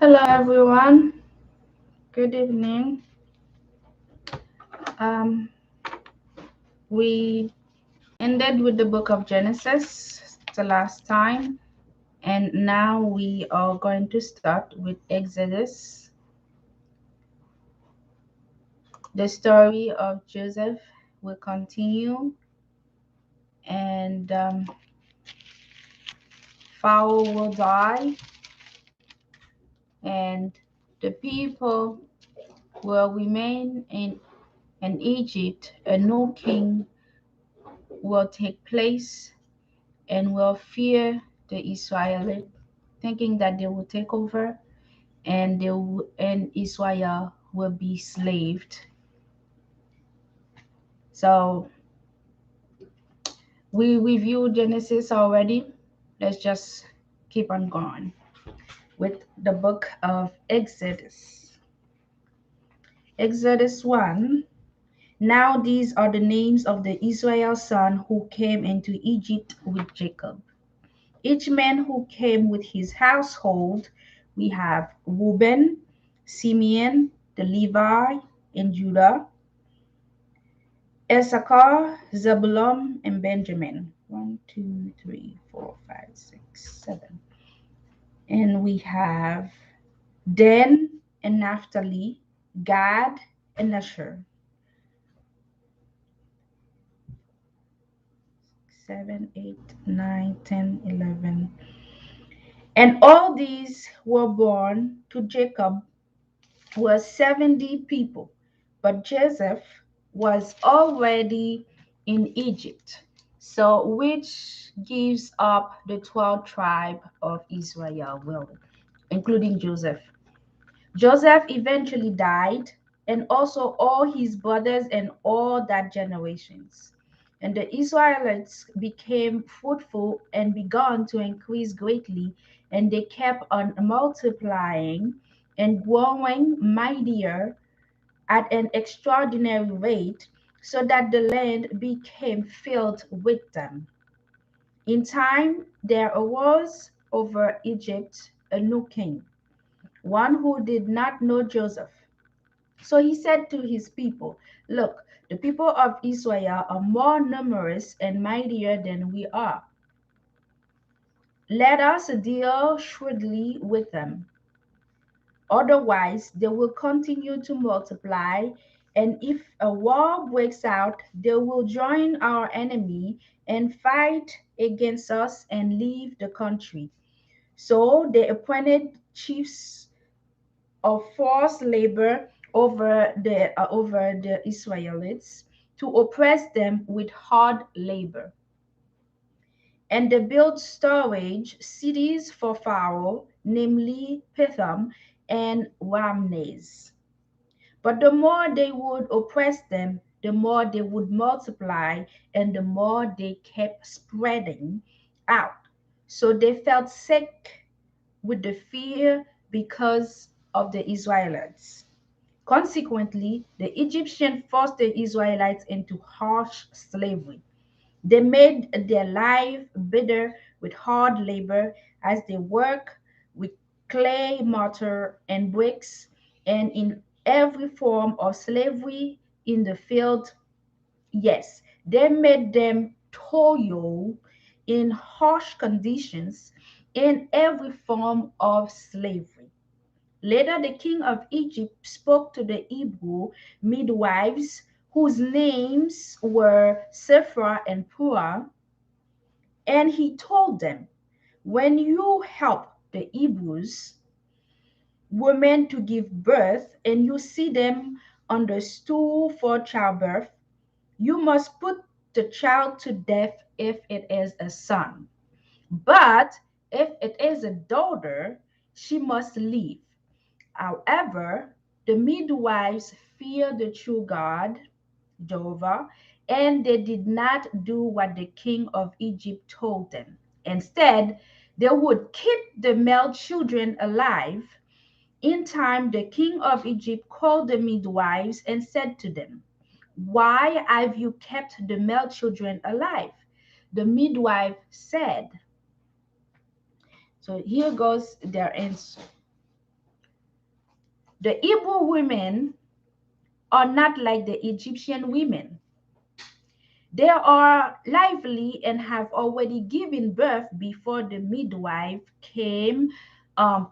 Hello, everyone. Good evening. Um, we ended with the book of Genesis the last time, and now we are going to start with Exodus, the story of Joseph will continue, and Pharaoh will die, and the people will remain in Egypt. A new king will take place and will fear the Israelites, thinking that they will take over and Israel will be slaved. So we reviewed Genesis already. Let's just keep on going with the book of Exodus. Exodus 1. Now these are the names of the Israel son who came into Egypt with Jacob. Each man who came with his household, we have Reuben, Simeon, the Levi, and Judah, Issachar, Zebulun, and Benjamin. 1, 2, 3, 4, 5, 6, 7. And we have Dan and Naphtali, Gad and Asher. 7, 8, 9, 10, 11. And all these were born to Jacob were 70 people, but Joseph was already in Egypt. So, which gives up the 12 tribe of Israel, well, including Joseph. Joseph eventually died, and also all his brothers and all that generations. And the Israelites became fruitful and began to increase greatly, and they kept on multiplying and growing mightier at an extraordinary rate, so that the land became filled with them. In time, there arose over Egypt a new king, one who did not know Joseph. So he said to his people, "Look, the people of Israel are more numerous and mightier than we are. Let us deal shrewdly with them. Otherwise, they will continue to multiply, and if a war breaks out, they will join our enemy and fight against us and leave the country." So they appointed chiefs of forced labor over the Israelites to oppress them with hard labor. And they built storage cities for Pharaoh, namely Pithom and Ramnes. But the more they would oppress them, the more they would multiply, and the more they kept spreading out. So they felt sick with the fear because of the Israelites. Consequently, the Egyptians forced the Israelites into harsh slavery. They made their life bitter with hard labor as they worked with clay, mortar, and bricks, and in every form of slavery in the field. Yes, they made them toil in harsh conditions in every form of slavery. Later, the king of Egypt spoke to the Hebrew midwives, whose names were Sephra and Puah, and he told them, "When you help the Hebrews women to give birth and you see them on the stool for childbirth, you must put the child to death if it is a son. But if it is a daughter, she must live." However, the midwives feared the true God, Jehovah, and they did not do what the king of Egypt told them. Instead, they would keep the male children alive. In time, the king of Egypt called the midwives and said to them, "Why have you kept the male children alive?" The midwife said, so here goes their answer. The Hebrew women are not like the Egyptian women. They are lively and have already given birth before the midwife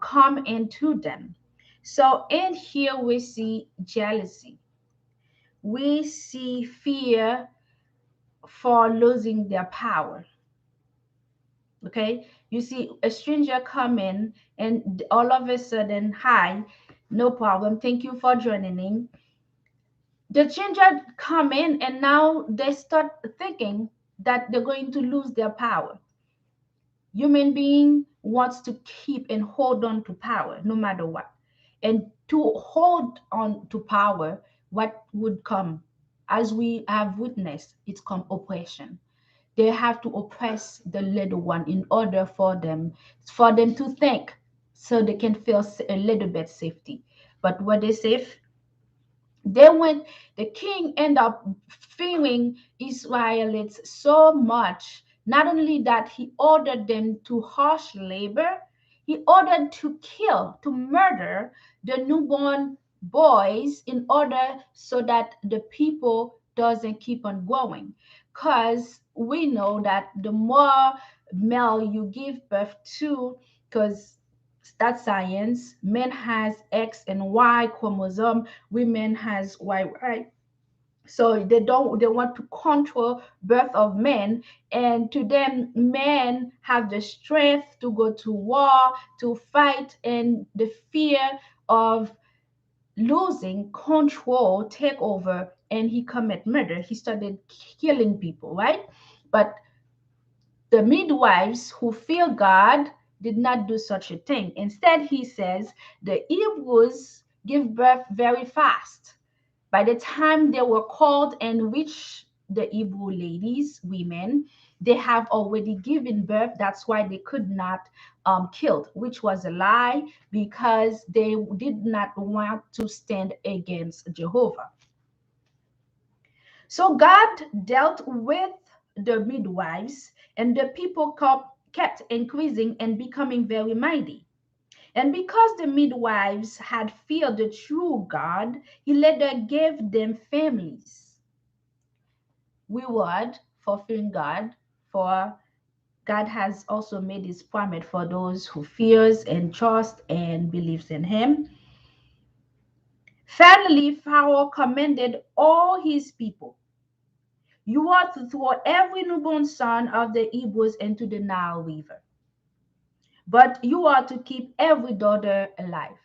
come into them. So in here we see jealousy. We see fear for losing their power. Okay, you see a stranger come in and all of a sudden, hi, no problem, thank you for joining. The stranger come in and now they start thinking that they're going to lose their power. Human being wants to keep and hold on to power no matter what. And to hold on to power, what would come? As we have witnessed, it's come oppression. They have to oppress the little one in order for them to think so they can feel a little bit safety. But were they safe? Then when the king ended up fearing Israelites so much, not only that he ordered them to harsh labor, he ordered to kill, to murder the newborn boys in order so that the people doesn't keep on growing. Because we know that the more male you give birth to, because that's science, men has X and Y chromosome, women has YY. So they want to control birth of men, and to them men have the strength to go to war, to fight, and the fear of losing control take over, and he commit murder. He started killing people, right? But the midwives who fear God did not do such a thing. Instead, he says the Hebrews give birth very fast. By the time they were called and reached the Hebrew ladies, women, they have already given birth. That's why they could not kill, which was a lie because they did not want to stand against Jehovah. So God dealt with the midwives, and the people kept increasing and becoming very mighty. And because the midwives had feared the true God, he later gave them families. Reward for fearing God, for God has also made his promise for those who fears and trust and believes in him. Finally, Pharaoh commanded all his people, you are to throw every newborn son of the Hebrews into the Nile River, but you are to keep every daughter alive.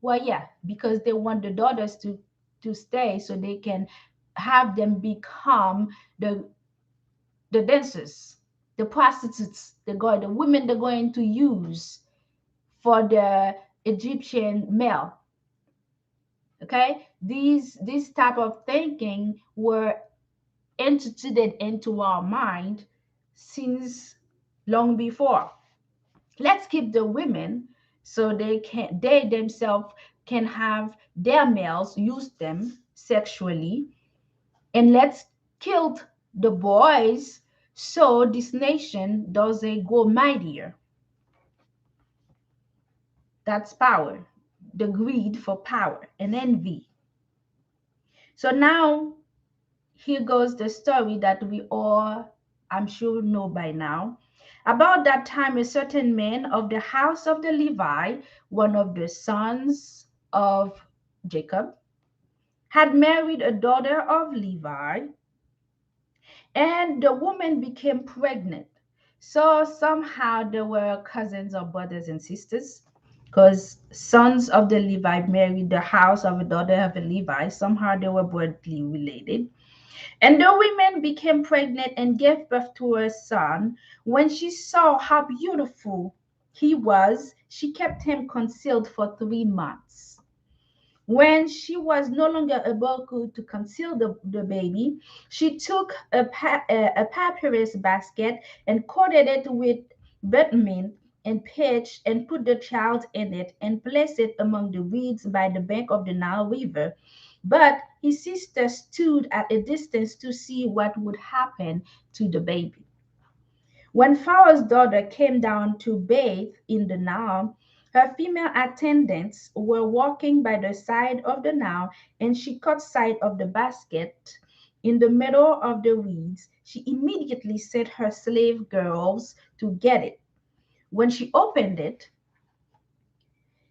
Well, yeah, because they want the daughters to stay so they can have them become the dancers, the prostitutes, the women they're going to use for the Egyptian male. Okay, these type of thinking were instituted into our mind since long before. Let's keep the women so they themselves can have their males use them sexually, and let's kill the boys so this nation doesn't go mightier. That's power, the greed for power and envy. So now here goes the story that we all, I'm sure, know by now. About that time, a certain man of the house of the Levi, one of the sons of Jacob, had married a daughter of Levi, and the woman became pregnant. So somehow they were cousins or brothers and sisters, because sons of the Levi married the house of a daughter of a Levi. Somehow they were bloodly related. And the woman became pregnant and gave birth to a son. When she saw how beautiful he was, she kept him concealed for 3 months. When she was no longer able to conceal the baby, she took a papyrus basket and coated it with bitumen and pitch and put the child in it and placed it among the reeds by the bank of the Nile River. But his sister stood at a distance to see what would happen to the baby. When Pharaoh's daughter came down to bathe in the Nile, Her female attendants were walking by the side of the Nile, and she caught sight of the basket in the middle of the reeds. She immediately sent her slave girls to get it. When she opened it,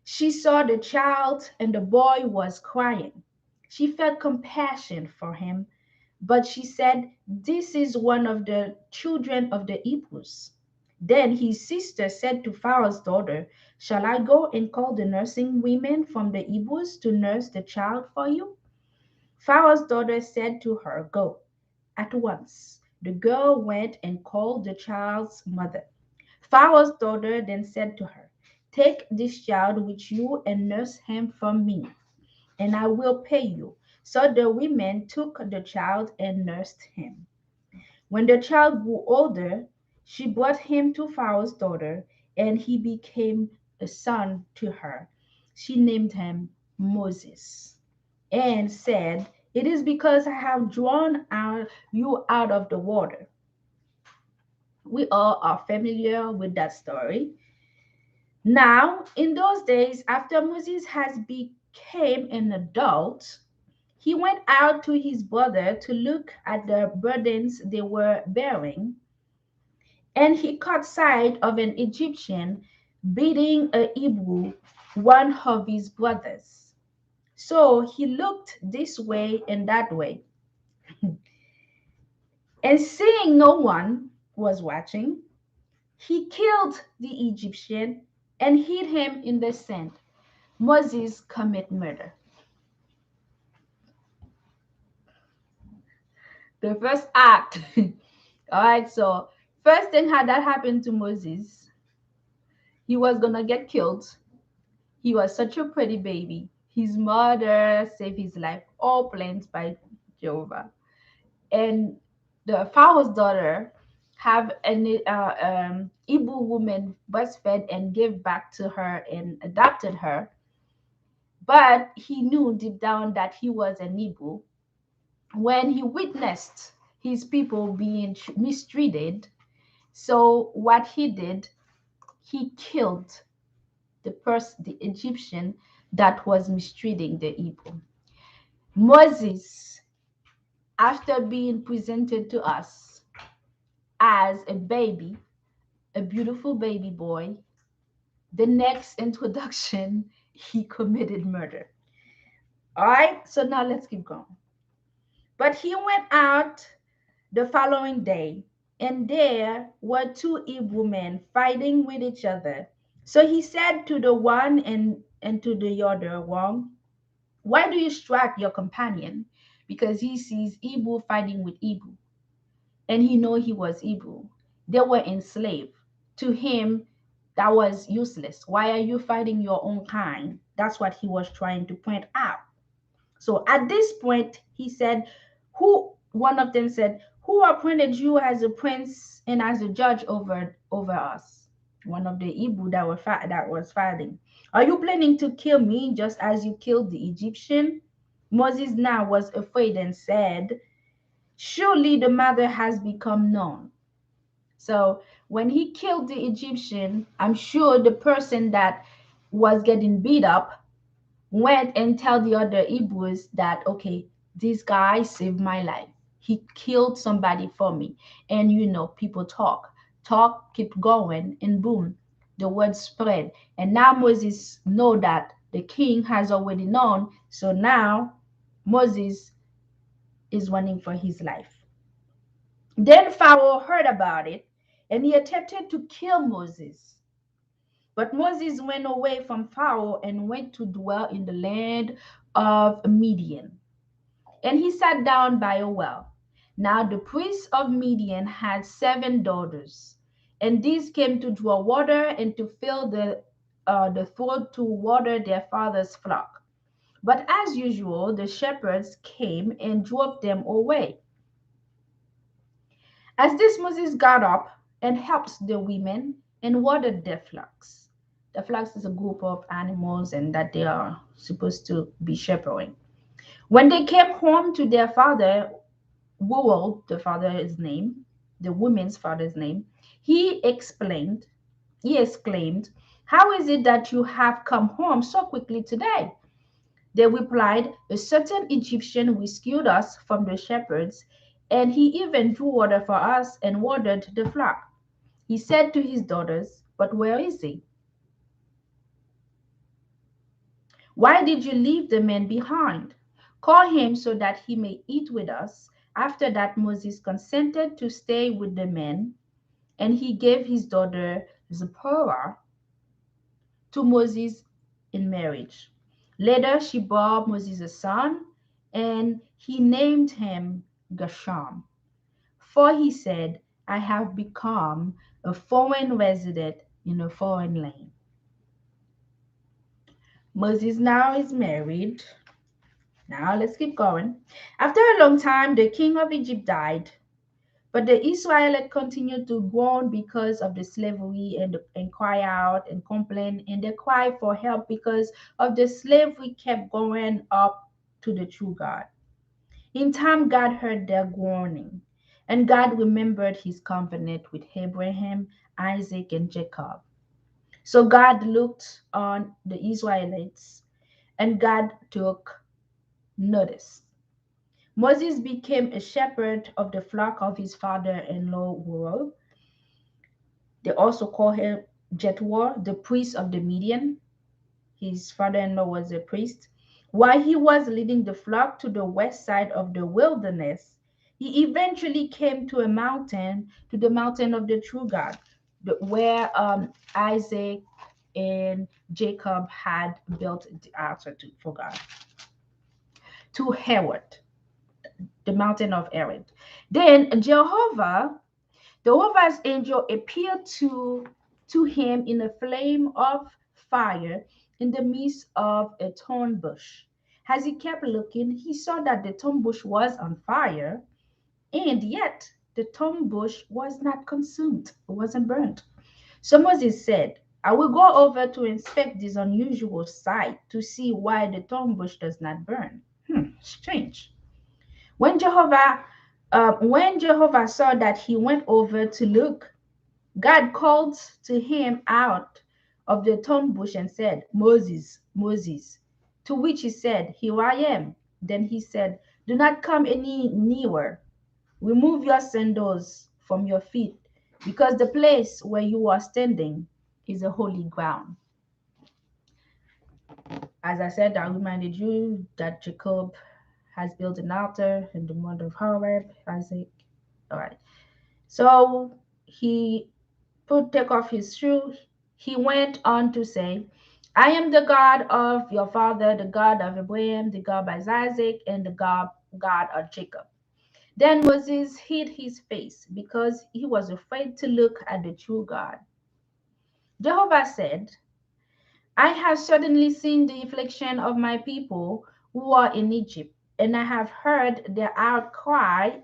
she saw the child, and the boy was crying. She felt compassion for him, but she said, "This is one of the children of the Hebrews." Then his sister said to Pharaoh's daughter, "Shall I go and call the nursing women from the Hebrews to nurse the child for you?" Pharaoh's daughter said to her, "Go at once." The girl went and called the child's mother. Pharaoh's daughter then said to her, "Take this child with you and nurse him for me, and I will pay you." So the women took the child and nursed him. When the child grew older, she brought him to Pharaoh's daughter, and he became a son to her. She named him Moses and said, "It is because I have drawn you out of the water." We all are familiar with that story. Now, in those days, after Moses has became an adult, he went out to his brother to look at the burdens they were bearing, and he caught sight of an Egyptian beating a Hebrew, one of his brothers. So he looked this way and that way, and seeing no one was watching, he killed the Egyptian and hid him in the sand. Moses commit murder. The first act. All right, so first thing how that happened to Moses, he was gonna get killed. He was such a pretty baby. His mother saved his life, all planned by Jehovah. And the Pharaoh's daughter have an Hebrew woman breastfed and gave back to her and adopted her. But he knew deep down that he was an Hebrew. When he witnessed his people being mistreated, so what he did, he killed the Egyptian that was mistreating the Hebrew. Moses, after being presented to us as a baby, a beautiful baby boy, the next introduction, he committed murder. All right, so now let's keep going. But he went out the following day, and there were two Hebrew men fighting with each other. So he said to the one and to the other one, "Why do you strike your companion?" Because he sees Hebrew fighting with Hebrew, and he know he was Hebrew. They were enslaved. To him, that was useless. Why are you fighting your own kind? That's what he was trying to point out. So at this point, he said, "Who?" One of them said, "Who appointed you as a prince and as a judge over us?" One of the Hebrew that was fighting. "Are you planning to kill me just as you killed the Egyptian?" Moses now was afraid and said, "Surely the matter has become known." So when he killed the Egyptian, I'm sure the person that was getting beat up went and tell the other Hebrews that, okay, this guy saved my life. He killed somebody for me. And people talk, keep going, and boom, the word spread. And now Moses know that the king has already known. So now Moses is running for his life. Then Pharaoh heard about it, and he attempted to kill Moses. But Moses went away from Pharaoh and went to dwell in the land of Midian. And he sat down by a well. Now the priest of Midian had 7 daughters, and these came to draw water and to fill the throat to water their father's flock. But as usual, the shepherds came and drove them away. As this, Moses got up and helped the women and watered their flocks. The flocks is a group of animals and that they are supposed to be shepherding. When they came home to their father, Reuel, the father's name, the woman's father's name, he explained, he exclaimed, How is it that you have come home so quickly today? They replied, a certain Egyptian rescued us from the shepherds, and he even drew water for us and watered the flock. He said to his daughters, but where is he? Why did you leave the man behind? Call him so that he may eat with us. After that, Moses consented to stay with the men, and he gave his daughter Zipporah to Moses in marriage. Later, she bore Moses a son, and he named him Gershom. For he said, I have become a foreign resident in a foreign land. Moses now is married. Now let's keep going. After a long time, the king of Egypt died, but the Israelites continued to groan because of the slavery and cry out and complain, and they cry for help because of the slavery kept going up to the true God. In time, God heard their groaning, and God remembered his covenant with Abraham, Isaac, and Jacob. So God looked on the Israelites, and God took notice. Moses became a shepherd of the flock of his father-in-law Reuel. They also call him Jethro, the priest of the Midian. His father-in-law was a priest. While he was leading the flock to the west side of the wilderness, he eventually came to the mountain of the true God, where Isaac and Jacob had built the altar for God, to Herod, the mountain of Herod. Then Jehovah's angel appeared to him in a flame of fire in the midst of a thorn bush. As he kept looking, he saw that the thorn bush was on fire, and yet the thorn bush was not consumed, it wasn't burnt. So Moses said, I will go over to inspect this unusual sight to see why the thorn bush does not burn. Strange. When Jehovah saw that he went over to look, God called to him out of the thorn bush and said, Moses, Moses. To which he said, Here I am. Then he said, Do not come any nearer. Remove your sandals from your feet, because the place where you are standing is a holy ground. As I said, I reminded you that Jacob has built an altar in the mount of Horeb, Isaac. All right. So he take off his shoe. He went on to say, I am the God of your father, the God of Abraham, the God of Isaac, and the God of Jacob. Then Moses hid his face because he was afraid to look at the true God. Jehovah said, I have certainly seen the affliction of my people who are in Egypt, and I have heard their outcry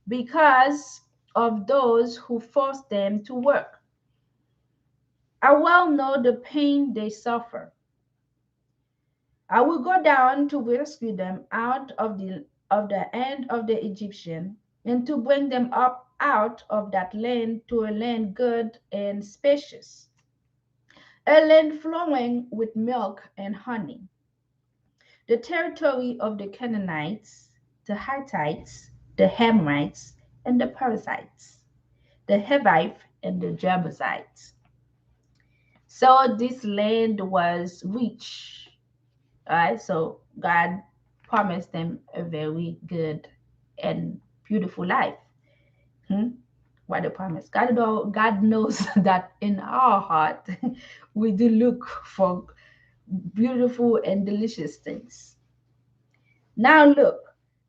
because of those who force them to work. I well know the pain they suffer. I will go down to rescue them out of the hand of the Egyptian, and to bring them up out of that land to a land good and spacious, a land flowing with milk and honey, the territory of the Canaanites, the Hittites, the Hamites, and the Perizzites, the Hivites, and the Jebusites. So this land was rich. All right, so God promised them a very good and beautiful life. Hmm? What a promise. God knows that in our heart we do look for beautiful and delicious things. Now look,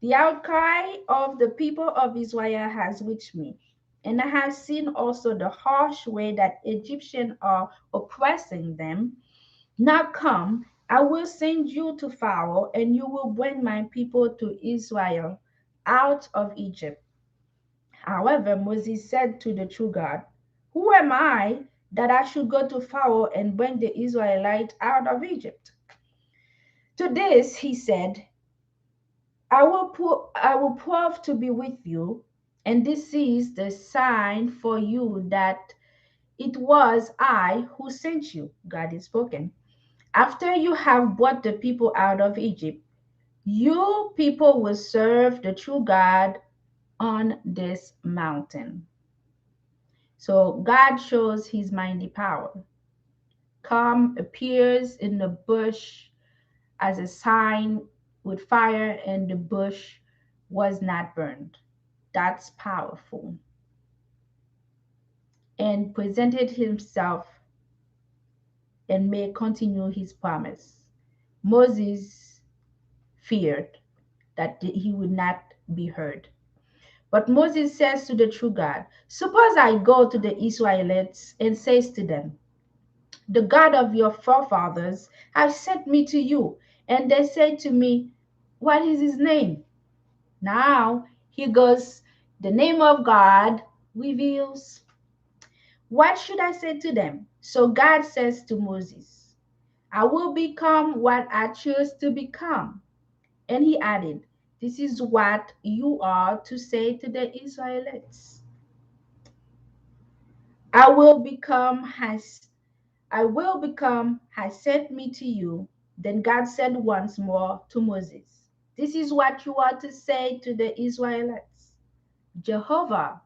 the outcry of the people of Israel has reached me, and I have seen also the harsh way that Egyptians are oppressing them. Now come, I will send you to Pharaoh, and you will bring my people to Israel out of Egypt. However, Moses said to the true God, who am I that I should go to Pharaoh and bring the Israelites out of Egypt? To this he said, I will prove to be with you, and this is the sign for you that It was I who sent you, God is spoken. After you have brought the people out of Egypt, you people will serve the true God on this mountain. So God shows his mighty power. Come appears in the bush as a sign with fire, and the bush was not burned. That's powerful. And presented himself and may continue his promise. Moses feared that he would not be heard. But Moses says to the true God, suppose I go to the Israelites and says to them, the God of your forefathers has sent me to you. And they say to me, what is his name? Now he goes, the name of God reveals. What should I say to them? So God says to Moses, I will become what I choose to become. And he added, this is what you are to say to the Israelites. I will become has I will become has sent me to you. Then God said once more to Moses, this is what you are to say to the Israelites. Jehovah,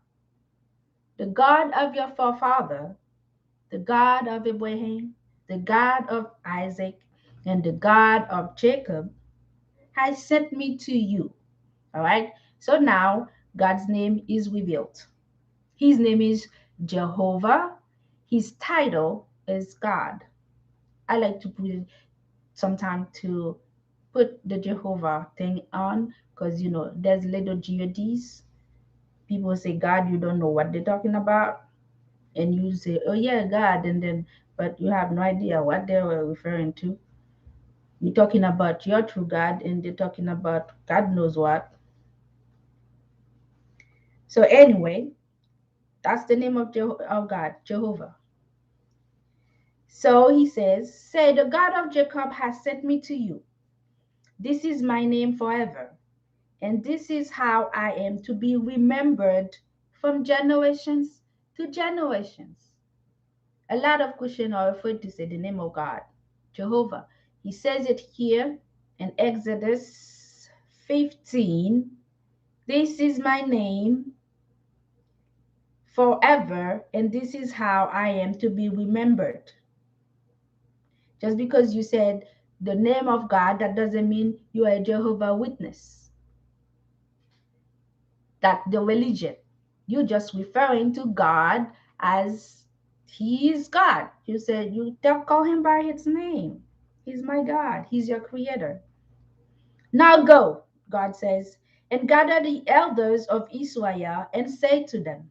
the God of your forefather, the God of Abraham, the God of Isaac, and the God of Jacob, has sent me to you. All right. So now God's name is revealed. His name is Jehovah. His title is God. I like to put it sometime to put the Jehovah thing on because there's little GODs. People say God, you don't know what they're talking about, and you say, oh yeah, God, and then but you have no idea what they were referring to. You're talking about your true God, and they're talking about God knows what. So anyway, that's the name of God, Jehovah. So he says, say, the God of Jacob has sent me to you. This is my name forever, and this is how I am to be remembered from generations to generations. A lot of Christians are afraid to say the name of God, Jehovah. He says it here in Exodus 15. This is my name forever, and this is how I am to be remembered. Just because you said the name of God, that doesn't mean you are a Jehovah Witness. That the religion. You're just referring to God as he is God. You said you don't call him by his name. He's my God. He's your creator. Now go, God says, and gather the elders of Israel and say to them,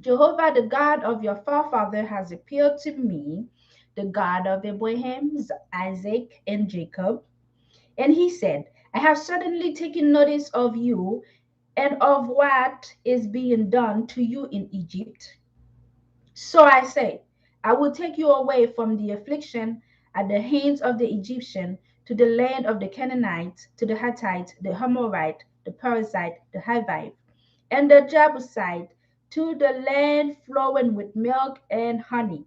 Jehovah, the God of your forefather, has appeared to me, the God of Abraham, Isaac, and Jacob. And he said, I have suddenly taken notice of you and of what is being done to you in Egypt. So I say, I will take you away from the affliction at the hands of the Egyptian to the land of the Canaanites, to the Hittite, the Amorite, the Perizzite, the Hivite, and the Jebusite, to the land flowing with milk and honey.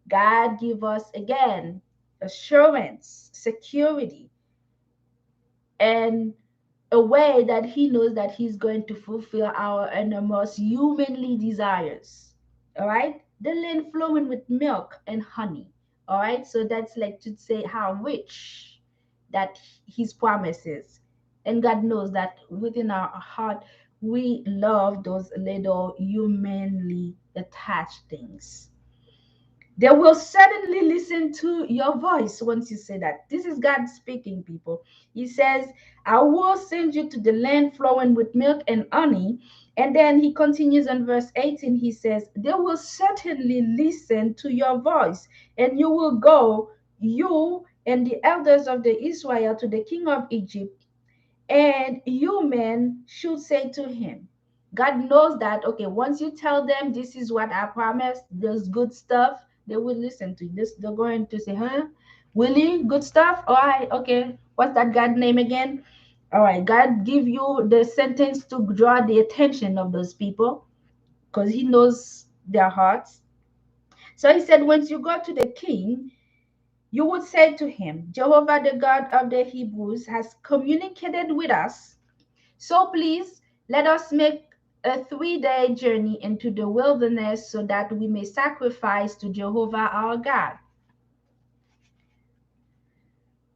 God give us again assurance, security, and a way that he knows that he's going to fulfill our innermost humanly desires. All right, the land flowing with milk and honey. All right, so that's like to say how rich that his promises, and God knows that within our heart we love those little humanly attached things. They will certainly listen to your voice once you say that. This is God speaking, people. He says, I will send you to the land flowing with milk and honey. And then he continues in verse 18. He says, they will certainly listen to your voice, and you will go, you and the elders of the Israel, to the king of Egypt, and you men should say to him, God knows that, okay, once you tell them this is what I promised, there's good stuff, they will listen to this. They're going to say, huh? Really? Good stuff? All right, okay. What's that God name again? All right, God give you the sentence to draw the attention of those people because he knows their hearts. So he said, once you go to the king, you would say to him, Jehovah, the God of the Hebrews, has communicated with us. So please let us make a 3-day journey into the wilderness so that we may sacrifice to Jehovah our God.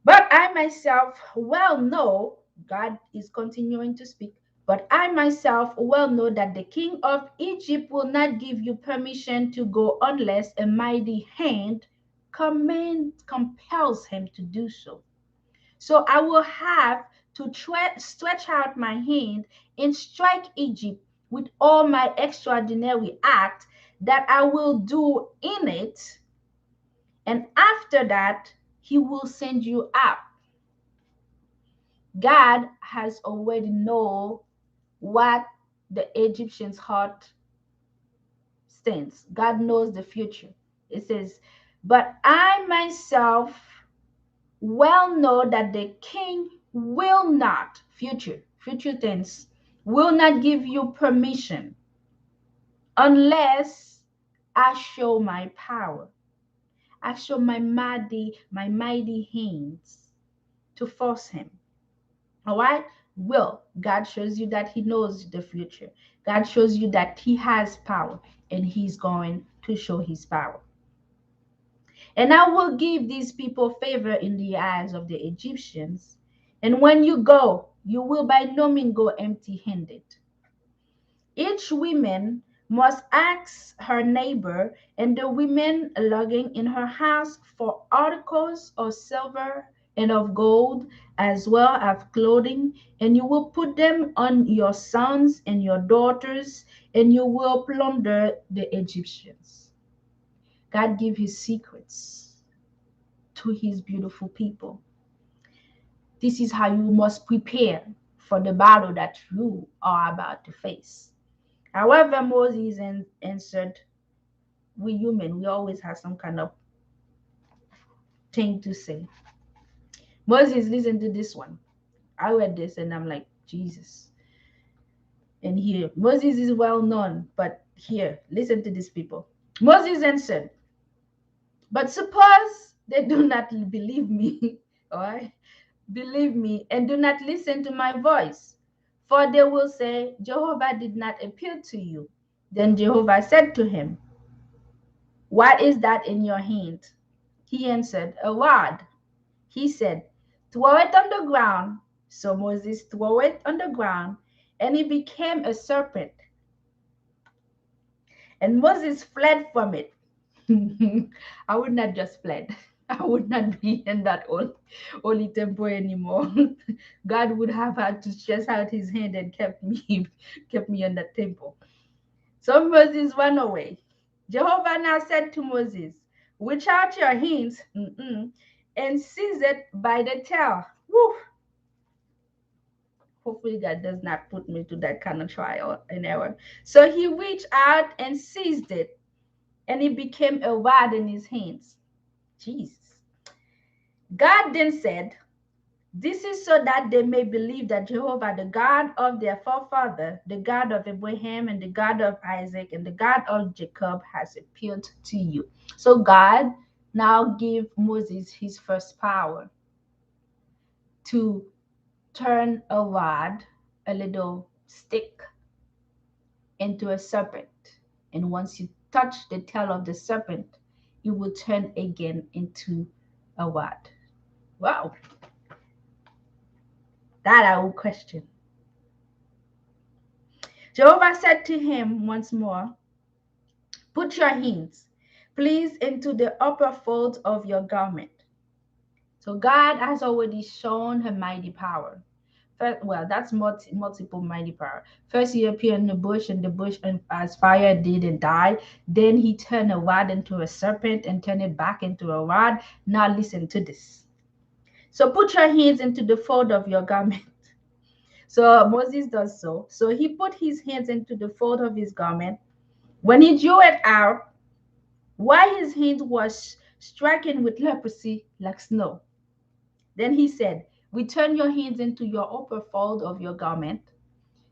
But I myself well know, God is continuing to speak, but I myself well know that the king of Egypt will not give you permission to go unless a mighty hand compels him to do so. So I will have to stretch out my hand and strike Egypt with all my extraordinary acts that I will do in it. And after that, he will send you out. God has already know what the Egyptian's heart stands. God knows the future. It says, but I myself well know that the king will not, future tense, will not give you permission unless I show my power. I show my mighty hands to force him. All right? Will. God shows you that he knows the future. God shows you that he has power and he's going to show his power. And I will give these people favor in the eyes of the Egyptians. And when you go, you will by no means go empty handed. Each woman must ask her neighbor and the women lodging in her house for articles of silver and of gold, as well as clothing, and you will put them on your sons and your daughters, and you will plunder the Egyptians. God gives his secrets to his beautiful people. This is how you must prepare for the battle that you are about to face. However, Moses answered, we human, we always have some kind of thing to say. Moses, listen to this one. I read this and I'm like, Jesus. And here, Moses is well known, but here, listen to these people. Moses answered, but suppose they do not believe me, all right? Believe me and do not listen to my voice. For they will say, Jehovah did not appear to you. Then Jehovah said to him, what is that in your hand? He answered, a rod. He said, throw it on the ground. So Moses threw it on the ground, and it became a serpent. And Moses fled from it. I would not just fled. I would not be in that holy temple anymore. God would have had to stretch out his hand and kept me in that temple. So Moses ran away. Jehovah now said to Moses, reach out your hands and seize it by the tail. Woo. Hopefully God does not put me to that kind of trial and error. So he reached out and seized it, and it became a rod in his hands. Jesus. God then said, this is so that they may believe that Jehovah, the God of their forefather, the God of Abraham and the God of Isaac and the God of Jacob has appeared to you. So God now gave Moses his first power to turn a rod, a little stick, into a serpent. And once you touch the tail of the serpent, it will turn again into a rod. Wow, that I will question. Jehovah said to him once more, put your hands, please, into the upper folds of your garment. So God has already shown her mighty power. First, well, that's multiple mighty power. First, he appeared in the bush, and the bush, and as fire didn't die. Then he turned a rod into a serpent and turned it back into a rod. Now listen to this. So put your hands into the fold of your garment. So Moses does so. So he put his hands into the fold of his garment. When he drew it out, while his hand was stricken with leprosy like snow, then he said, return your hands into your upper fold of your garment.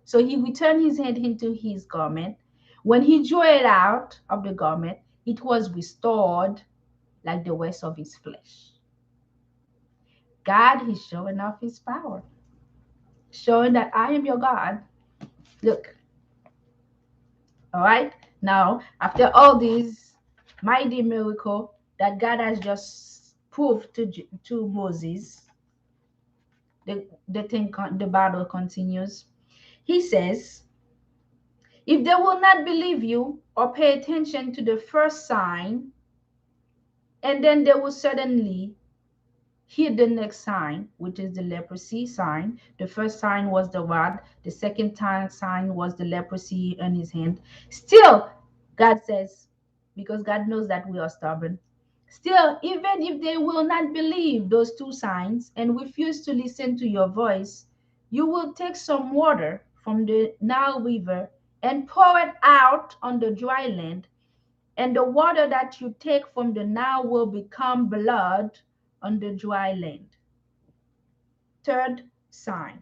So he returned his hand into his garment. When he drew it out of the garment, it was restored like the rest of his flesh. God is showing off his power, showing that I am your God. Look, all right? Now, after all these mighty miracle that God has just proved to Moses, the battle continues. He says, if they will not believe you or pay attention to the first sign, and then they will suddenly hear the next sign, which is the leprosy sign. The first sign was the rod. The second sign was the leprosy in his hand. Still, God says, because God knows that we are stubborn. Still, even if they will not believe those two signs and refuse to listen to your voice, you will take some water from the Nile River and pour it out on the dry land, and the water that you take from the Nile will become blood on the dry land. Third sign,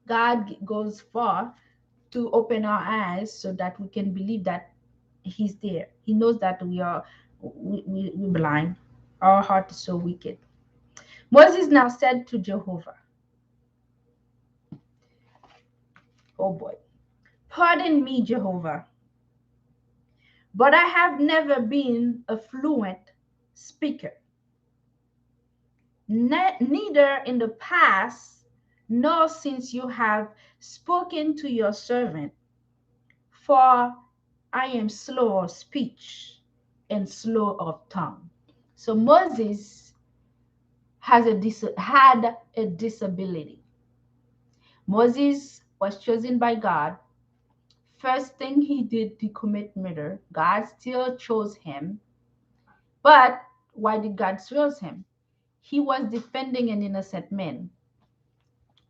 God goes far to open our eyes so that we can believe that He's there. He knows that we're blind. Our heart is so wicked. Moses now said to Jehovah, oh boy, pardon me, Jehovah, but I have never been a fluent speaker, neither in the past nor since you have spoken to your servant, for I am slow of speech and slow of tongue. So Moses had a disability. Moses was chosen by God. First thing he did to commit murder, God still chose him. But why did God choose him? He was defending an innocent man.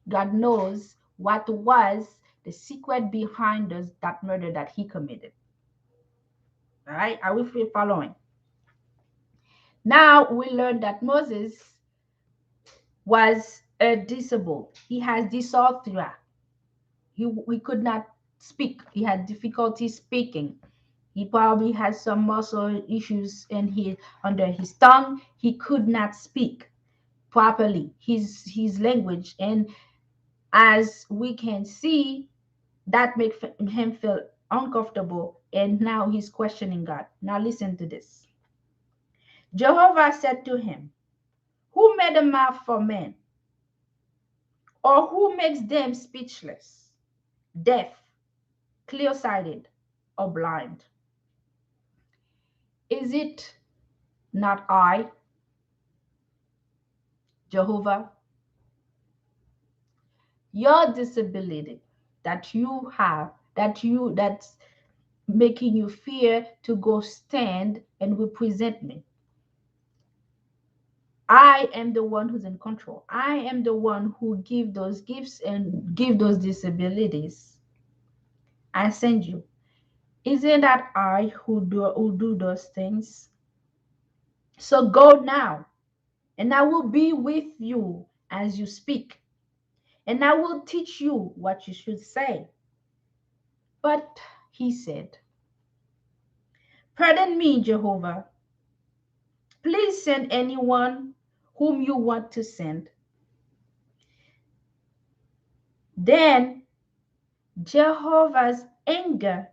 God knows what was the secret behind that murder that he committed. All right, are we following? Now we learn that Moses was disabled. He has dysorthria. He could not speak. He had difficulty speaking. He probably has some muscle issues under his tongue. He could not speak properly his language, and as we can see, that makes him feel uncomfortable. And now he's questioning God. Now listen to this. Jehovah said to him, who made a mouth for men? Or who makes them speechless, deaf, clear-sighted, or blind? Is it not I, Jehovah? Your disability that you have, that's making you fear to go stand and represent me. I am the one who's in control. I am the one who give those gifts and give those disabilities. I send you. Isn't that I who do those things? So go now, and I will be with you as you speak, and I will teach you what you should say. But he said, pardon me, Jehovah. Please send anyone whom you want to send. Then Jehovah's anger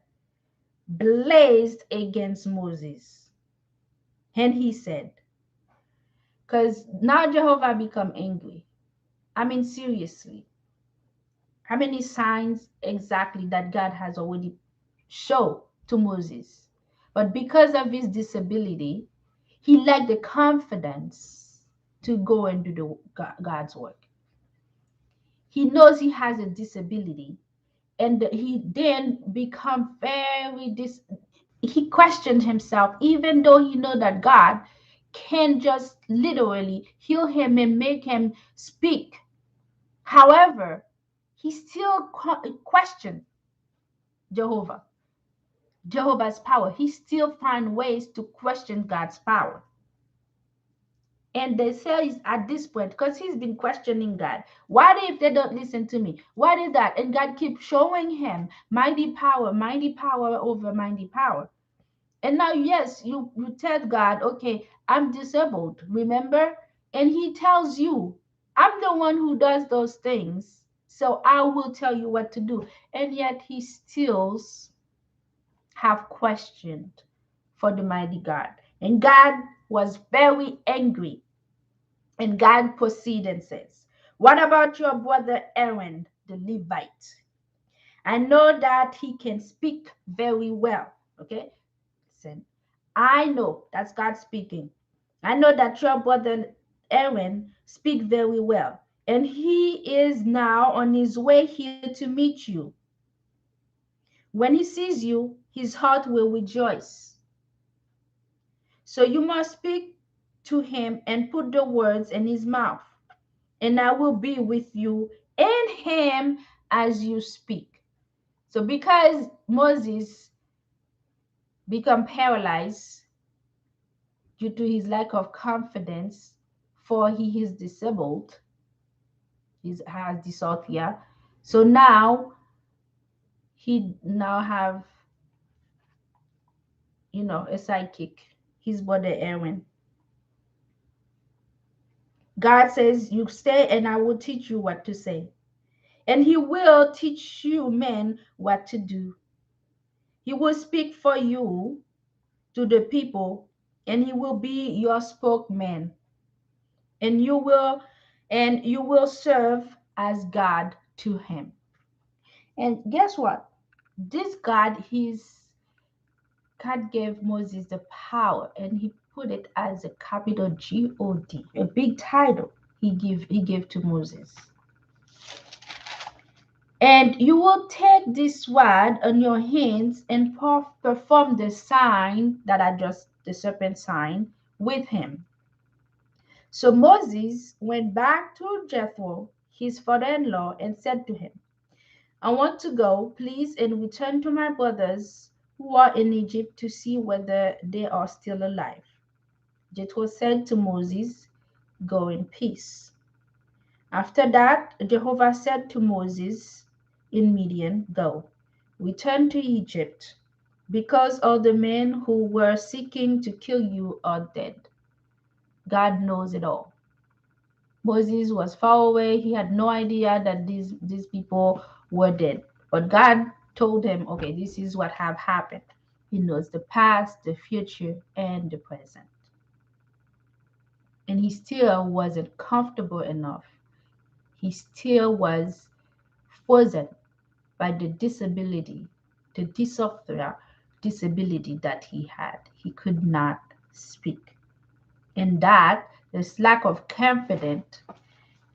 blazed against Moses. And he said, because now Jehovah become angry. I mean, seriously. How many signs exactly that God has already shown to Moses? But because of his disability, he lacked the confidence to go and do God's work. He knows he has a disability, and he then become he questioned himself, even though he know that God can just literally heal him and make him speak. However, he still questioned Jehovah's power. He still find ways to question God's power. And they say he's at this point, because he's been questioning God. What if they don't listen to me? What is that? And God keeps showing him mighty power over mighty power. And now, yes, you tell God, okay, I'm disabled, remember? And He tells you, I'm the one who does those things, so I will tell you what to do. And yet He still have questioned for the mighty God. And God was very angry. And God proceeded and says, what about your brother Aaron, the Levite? I know that he can speak very well. Okay? Listen, I know that's God speaking. I know that your brother Aaron speak very well. And he is now on his way here to meet you. When he sees you, his heart will rejoice. So you must speak to him and put the words in his mouth, and I will be with you and him as you speak. So because Moses become paralyzed due to his lack of confidence, for he is disabled, he has dysarthria. So now he now have, a sidekick, his brother Aaron. God says, you stay and I will teach you what to say. And he will teach you men what to do. He will speak for you to the people, and he will be your spokesman. And you will serve as God to him. And guess what? This God gave Moses the power, and he put it as a capital God, a big title he gave to Moses. And you will take this rod on your hands and perform the sign that I just, the serpent sign, with him. So Moses went back to Jethro, his father in law, and said to him, I want to go, please, and return to my brothers who are in Egypt to see whether they are still alive. Jethro said to Moses, go in peace. After that, Jehovah said to Moses in Midian, go, return to Egypt, because all the men who were seeking to kill you are dead. God knows it all. Moses was far away. He had no idea that these people were dead. But God told him, okay, this is what have happened. He knows the past, the future, and the present. And he still wasn't comfortable enough. He still was frozen by the disability, the dysarthria disability that he had. He could not speak. And that, this lack of confidence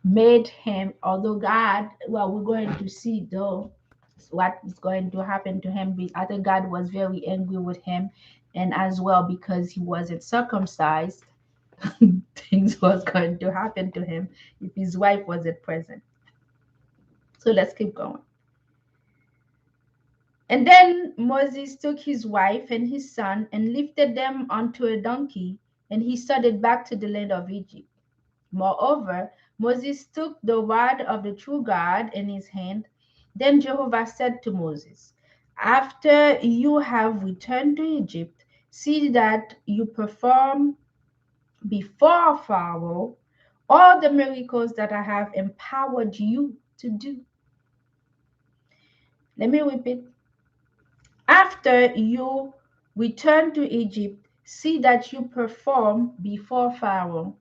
made him, although God, well, we're going to see though what is going to happen to him. I think God was very angry with him, and as well because he wasn't circumcised, things was going to happen to him if his wife wasn't present. So let's keep going. And then Moses took his wife and his son and lifted them onto a donkey, and he started back to the land of Egypt. Moreover, Moses took the rod of the true God in his hand. Then Jehovah said to Moses, after you have returned to Egypt, see that you perform before Pharaoh all the miracles that I have empowered you to do. Let me repeat. After you return to Egypt, see that you perform before Pharaoh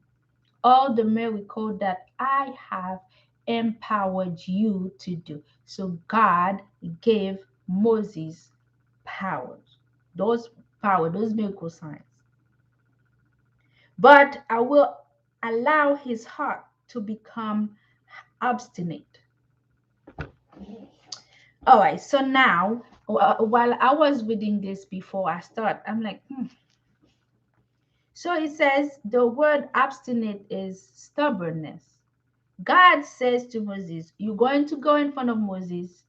all the miracle that I have empowered you to do. So God gave Moses powers, those miracle signs. But I will allow his heart to become obstinate. All right, so now while I was reading this before I start, I'm like, So it says the word obstinate is stubbornness. God says to Moses, you're going to go in front of Moses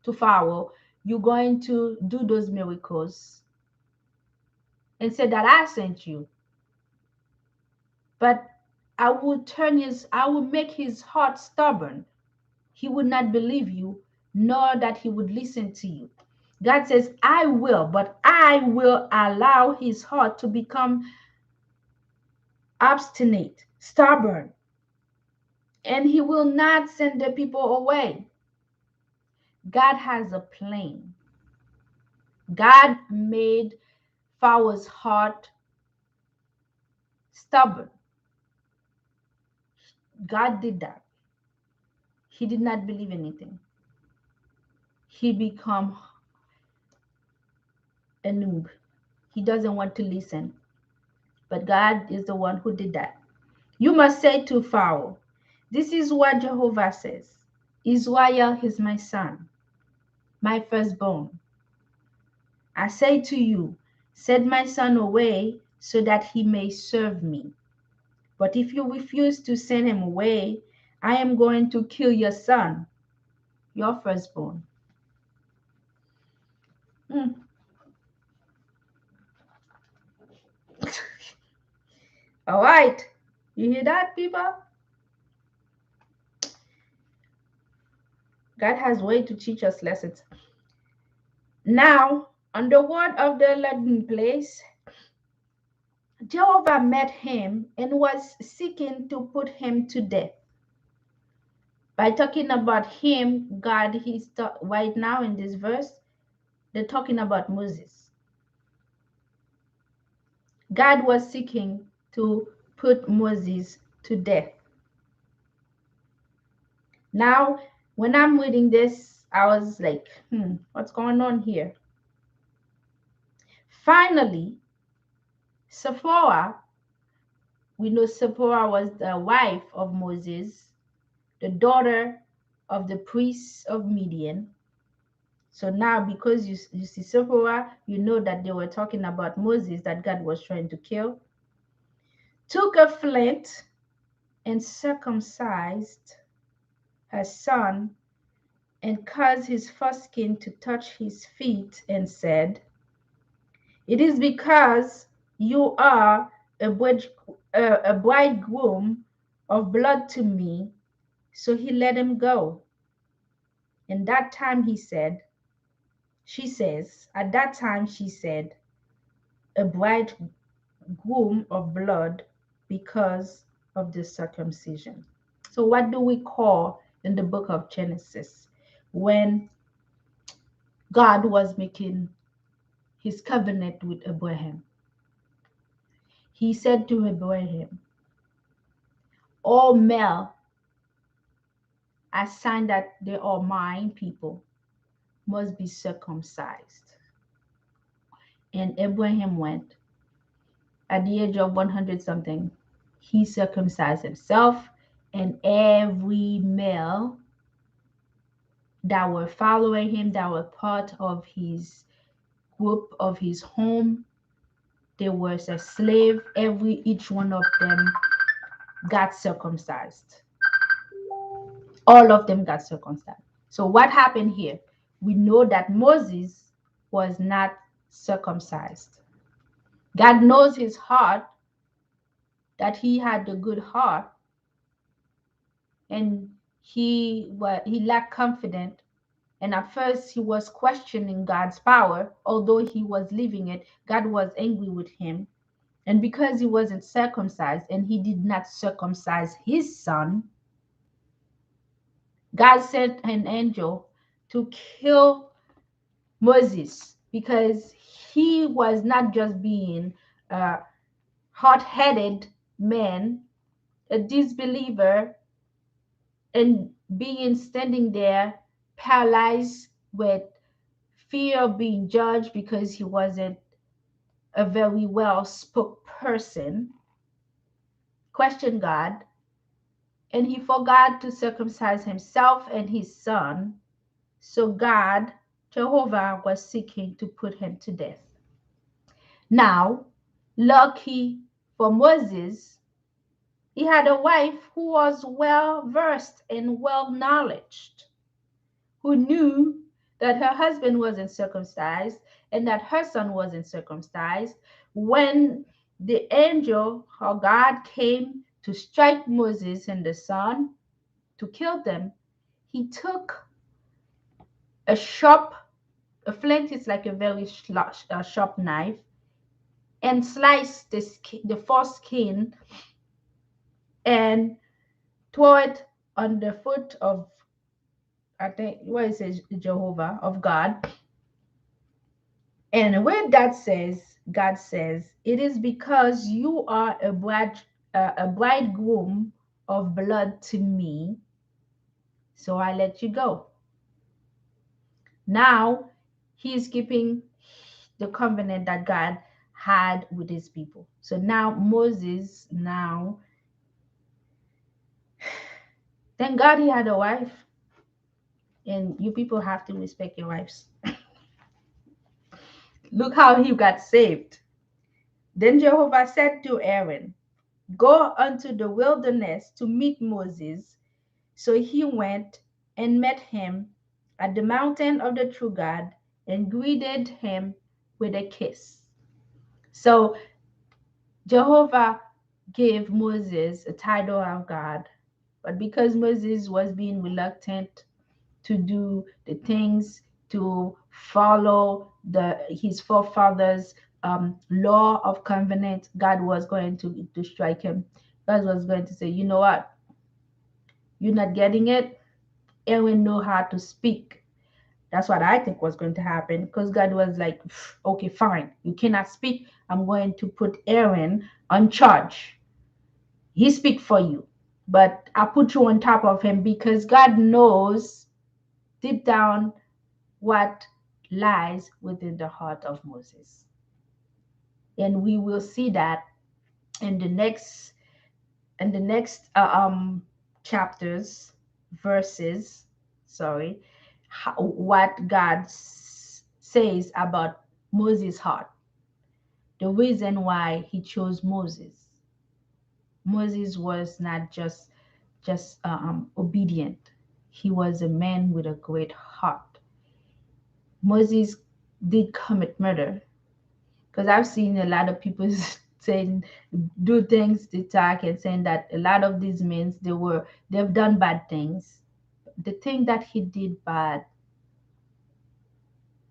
to Pharaoh, you're going to do those miracles and say that I sent you. But I will make his heart stubborn. He would not believe you, nor that he would listen to you. God says, I will, but I will allow his heart to become obstinate, stubborn, and he will not send the people away. God has a plan. God made Pharaoh's heart stubborn. God did that. He did not believe anything. He become a noob. He doesn't want to listen. But God is the one who did that. You must say to Pharaoh, this is what Jehovah says. Israel is my son, my firstborn. I say to you, send my son away so that he may serve me. But if you refuse to send him away, I am going to kill your son, your firstborn. Mm. All right. You hear that, people? God has way to teach us lessons. Now, on the word of the landing place, Jehovah met him and was seeking to put him to death. By talking about him, God, right now in this verse, they're talking about Moses. God was seeking to put Moses to death. Now, when I'm reading this, I was like, what's going on here? Finally, Sephora, we know Sephora was the wife of Moses, the daughter of the priests of Midian. So now, because you see Sephora, you know that they were talking about Moses that God was trying to kill. Took a flint and circumcised her son and caused his foreskin to touch his feet and said, it is because you are a bridegroom of blood to me. So he let him go. And that time at that time she said, a bridegroom of blood because of the circumcision. So what do we call in the book of Genesis when God was making his covenant with Abraham? He said to Abraham, all male assigned that they are mine people must be circumcised. And Abraham went at the age of 100 something. He circumcised himself, and every male that were following him, that were part of his group, of his home, there was a slave. Each one of them got circumcised. All of them got circumcised. So what happened here? We know that Moses was not circumcised. God knows his heart, that he had a good heart, and he lacked confidence. And at first he was questioning God's power, although he was living it. God was angry with him. And because he wasn't circumcised and he did not circumcise his son, God sent an angel to kill Moses because he was not just being a hot-headed man, a disbeliever, and being standing there paralyzed with fear of being judged because he wasn't a very well spoken person, questioned God, and he forgot to circumcise himself and his son. So God, Jehovah, was seeking to put him to death. Now, lucky for Moses, he had a wife who was well versed and well knowledged, who knew that her husband wasn't circumcised and that her son wasn't circumcised. When the angel or God came to strike Moses and the son to kill them, he took a sharp A flint is like a very sharp knife, and slice the foreskin and throw it on the foot of, I think, what is it, Jehovah, of God. And where God says, it is because you are a bridegroom of blood to me, so I let you go. Now he is keeping the covenant that God had with his people. So now Moses, now, thank God he had a wife, and you people have to respect your wives. Look how he got saved. Then Jehovah said to Aaron, go unto the wilderness to meet Moses. So he went and met him at the mountain of the true God and greeted him with a kiss. So Jehovah gave Moses a title of God, but because Moses was being reluctant to do the things, to follow his forefathers' law of covenant, God was going to strike him. God was going to say, you know what? You're not getting it. Aaron know how to speak. That's what I think was going to happen, because God was like, okay, fine. You cannot speak. I'm going to put Aaron on charge. He speak for you, but I put you on top of him because God knows deep down what lies within the heart of Moses. And we will see that in the next chapters, verses, sorry, what God says about Moses' heart, the reason why he chose Moses. Moses was not just obedient. He was a man with a great heart. Moses did commit murder, because I've seen a lot of people saying, do things to talk and saying that a lot of these men, they've done bad things. The thing that he did bad,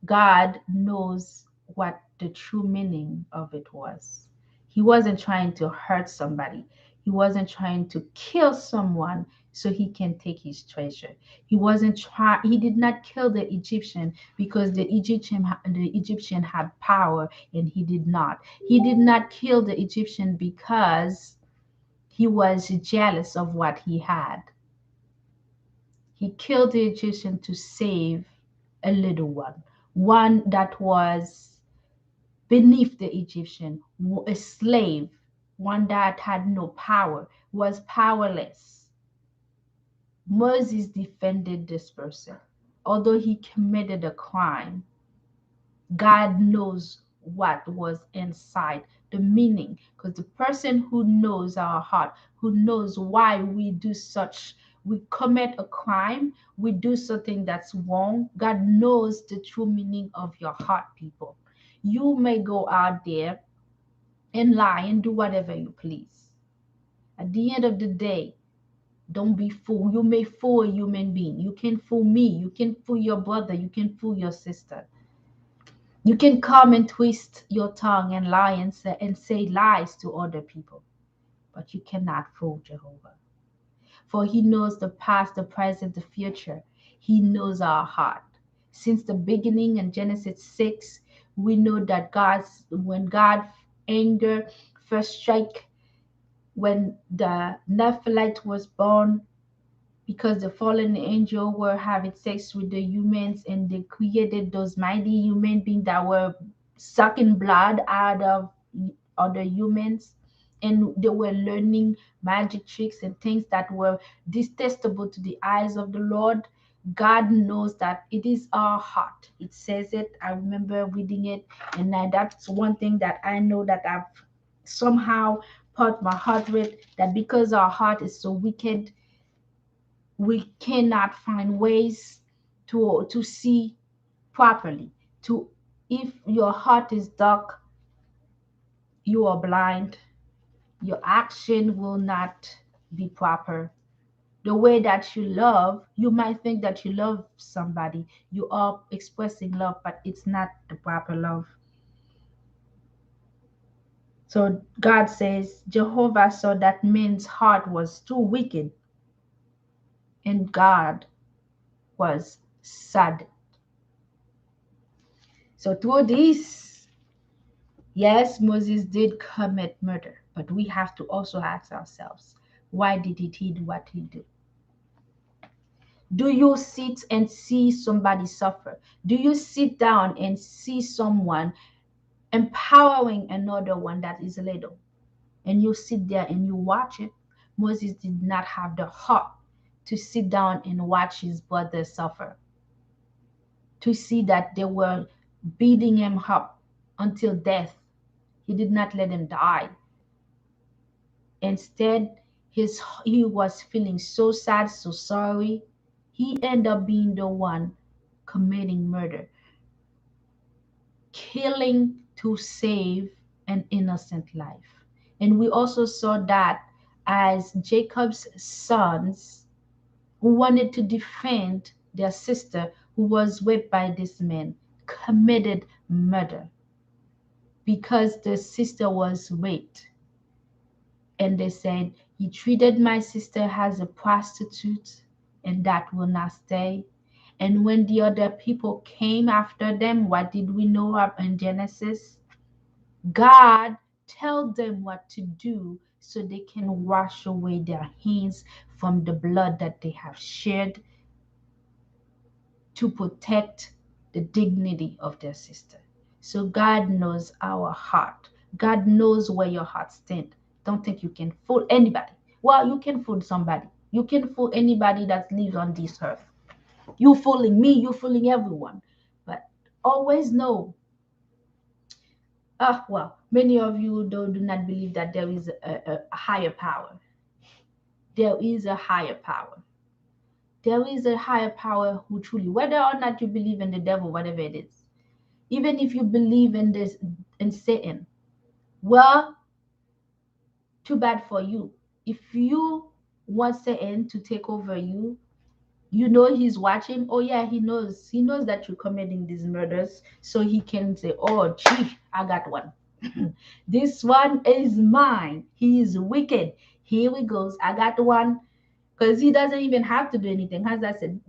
God knows what the true meaning of it was. He wasn't trying to hurt somebody. He wasn't trying to kill someone so he can take his treasure. He did not kill the Egyptian because the Egyptian had power and he did not. He did not kill the Egyptian because he was jealous of what he had. He killed the Egyptian to save a little one that was beneath the Egyptian, a slave, one that had no power, was powerless. Moses defended this person. Although he committed a crime, God knows what was inside, the meaning. Because the person who knows our heart, who knows why we commit a crime, we do something that's wrong, God knows the true meaning of your heart, people. You may go out there and lie and do whatever you please. At the end of the day, don't be fooled. You may fool a human being. You can fool me. You can fool your brother. You can fool your sister. You can come and twist your tongue and lie and say lies to other people, but you cannot fool Jehovah. For he knows the past, the present, the future. He knows our heart. Since the beginning in Genesis 6, we know that when God anger first strike, when the Nephilim was born, because the fallen angel were having sex with the humans and they created those mighty human beings that were sucking blood out of other humans, and they were learning magic tricks and things that were detestable to the eyes of the Lord. God knows that it is our heart. It says it. I remember reading it, and that's one thing that I know that I've somehow put my heart with, that because our heart is so wicked, we cannot find ways to see properly. To If your heart is dark, you are blind. Your action will not be proper. The way that you love, you might think that you love somebody. You are expressing love, but it's not the proper love. So God says, Jehovah saw that man's heart was too wicked, and God was sad. So through this, yes, Moses did commit murder, but we have to also ask ourselves, why did he do what he did? Do you sit and see somebody suffer? Do you sit down and see someone empowering another one that is little? And you sit there and you watch it. Moses did not have the heart to sit down and watch his brother suffer, to see that they were beating him up until death. He did not let him die. Instead, he was feeling so sad, so sorry. He ended up being the one committing murder, killing to save an innocent life. And we also saw that as Jacob's sons who wanted to defend their sister who was raped by this man committed murder because the sister was raped. And they said, he treated my sister as a prostitute, and that will not stay. And when the other people came after them, what did we know of in Genesis? God tell them what to do so they can wash away their hands from the blood that they have shed to protect the dignity of their sister. So God knows our heart. God knows where your heart stands. Don't think you can fool anybody. Well, you can fool somebody. You can fool anybody that lives on this earth. You fooling me, you fooling everyone. But always know, well, many of you do not believe that there is a higher power. There is a higher power. There is a higher power who truly, whether or not you believe in the devil, whatever it is, even if you believe in this in Satan, well, too bad for you. If you want Satan to take over you, you know he's watching. Oh yeah, he knows that you're committing these murders, so he can say, oh gee, I got one. This one is mine. He is wicked. Here we goes. I got one. Because he doesn't even have to do anything. As I said,